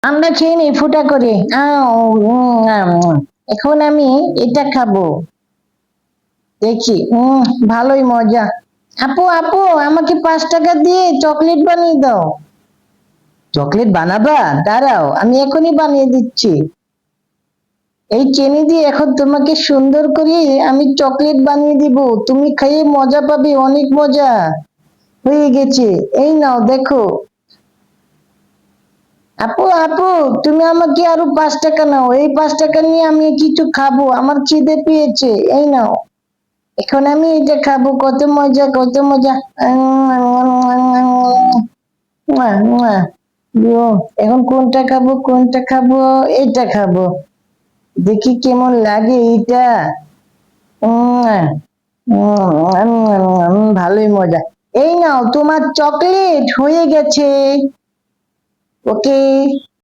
আমরা খেয়ে নিই ফুটা করে। এখন আমি এটা খাবো। দেখি, ভালোই মজা। আপু আপু, আমাকে 5 টাকা দিয়ে চকলেট বানিয়ে দাও। চকলেট বানাবা? দাঁড়াও, আমি এখনই বানিয়ে দিচ্ছি। এই চিনি দিয়ে এখন তোমাকে সুন্দর করে আমি চকলেট বানিয়ে দিব। তুমি খেয়ে মজা পাবে, অনেক মজা। হয়ে গেছে, এই নাও দেখো। আপু আপু, তুমি আমাকে আরো 5 টাকা নাও। এই 5 টাকা নিয়ে আমি কিছু খাবো, আমার খিদে পেয়েছে। এই নাও, এখন আমি এটা খাবো। কত মজা, কত মজা। মুয়া, মুয়া। এখন কোনটা খাবো, কোনটা খাবো? এটা খাবো। দেখি কেমন লাগে এটা। ভালোই মজা। এই নাও তোমার চকলেট হয়ে গেছে। ওকে।